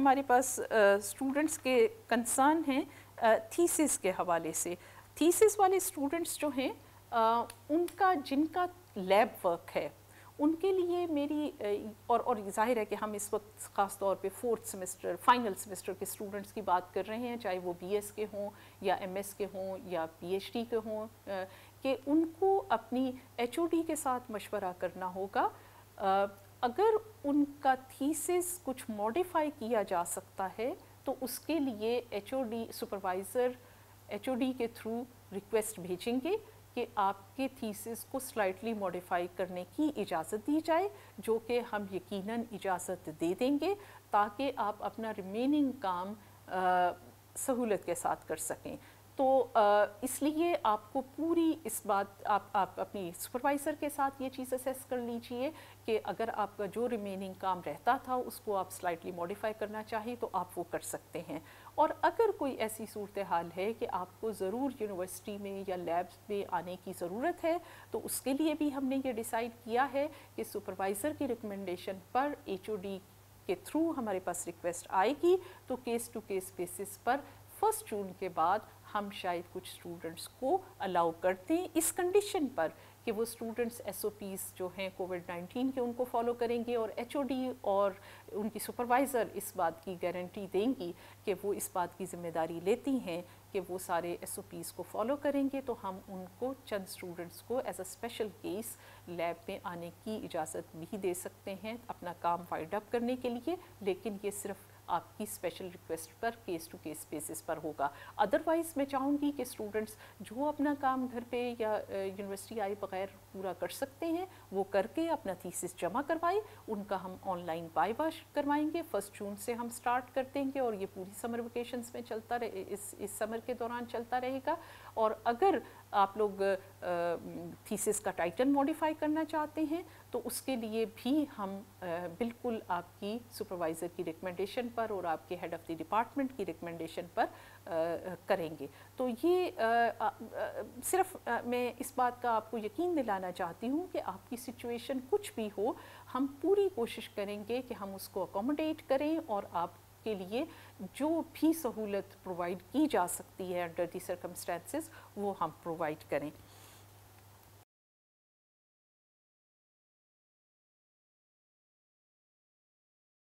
ہمارے پاس اسٹوڈنٹس کے کنسرن ہیں تھیسس کے حوالے سے. تھیسس والے اسٹوڈنٹس جو ہیں ان کا جن کا لیب ورک ہے ان کے لیے میری اور ظاہر ہے کہ ہم اس وقت خاص طور پہ 4th سیمسٹر فائنل سیمسٹر کے اسٹوڈنٹس کی بات کر رہے ہیں, چاہے وہ بی ایس کے ہوں یا ایم ایس کے ہوں یا پی ایچ ڈی کے ہوں, کہ ان کو اپنی ایچ او ڈی کے ساتھ مشورہ کرنا ہوگا. اگر ان کا تھیسس کچھ موڈیفائی کیا جا سکتا ہے تو اس کے لیے ایچ او ڈی سپروائزر ایچ او ڈی کے تھرو ریکویسٹ بھیجیں گے کہ آپ کے تھیسس کو سلائٹلی موڈیفائی کرنے کی اجازت دی جائے, جو کہ ہم یقیناً اجازت دے دیں گے تاکہ آپ اپنا ریمیننگ کام سہولت کے ساتھ کر سکیں. تو اس لیے آپ کو پوری اس بات آپ اپنی سپروائزر کے ساتھ یہ چیز اسیس کر لیجئے کہ اگر آپ کا جو ریمیننگ کام رہتا تھا اس کو آپ سلائٹلی موڈیفائی کرنا چاہیے تو آپ وہ کر سکتے ہیں. اور اگر کوئی ایسی صورتحال ہے کہ آپ کو ضرور یونیورسٹی میں یا لیبس میں آنے کی ضرورت ہے تو اس کے لیے بھی ہم نے یہ ڈیسائیڈ کیا ہے کہ سپروائزر کی ریکمنڈیشن پر ایچ او ڈی کے تھرو ہمارے پاس ریکویسٹ آئے گی تو کیس ٹو کیس بیسس پر 1 جون کے بعد ہم شاید کچھ اسٹوڈنٹس کو الاؤ کرتے ہیں اس کنڈیشن پر کہ وہ اسٹوڈنٹس ایس او پیز جو ہیں کووڈ-19 کے ان کو فالو کریں گے, اور ایچ او ڈی اور ان کی سپروائزر اس بات کی گارنٹی دیں گی کہ وہ اس بات کی ذمہ داری لیتی ہیں کہ وہ سارے ایس او پیز کو فالو کریں گے. تو ہم ان کو چند اسٹوڈنٹس کو as a special case lab میں آنے کی اجازت بھی دے سکتے ہیں اپنا کام وائنڈ اپ کرنے کے لیے, لیکن یہ صرف آپ کی اسپیشل ریکویسٹ پر کیس ٹو کیس بیسس پر ہوگا. ادروائز میں چاہوں گی کہ اسٹوڈنٹس جو اپنا کام گھر پہ یا یونیورسٹی آئے بغیر پورا کر سکتے ہیں وہ کر کے اپنا تھیسس جمع کروائیں. ان کا ہم آن لائن وائوا کروائیں گے, 1 جون سے ہم سٹارٹ کر دیں گے اور یہ پوری سمر ویکیشنز میں چلتا رہے, اس سمر کے دوران چلتا رہے گا. اور اگر آپ لوگ تھیسس کا ٹائٹل موڈیفائی کرنا چاہتے ہیں تو اس کے لیے بھی ہم بالکل آپ کی سپروائزر کی ریکمنڈیشن پر اور آپ کے ہیڈ آف دی ڈپارٹمنٹ کی ریکمنڈیشن پر کریں گے. تو یہ صرف میں اس بات کا آپ کو یقین دلانا چاہتی ہوں کہ آپ کی سچویشن کچھ بھی ہو ہم پوری کوشش کریں گے کہ ہم اس کو اکوموڈیٹ کریں اور آپ کے لیے جو بھی سہولت پرووائڈ کی جا سکتی ہے انڈر دی سرکمسٹانسز وہ ہم پرووائڈ کریں.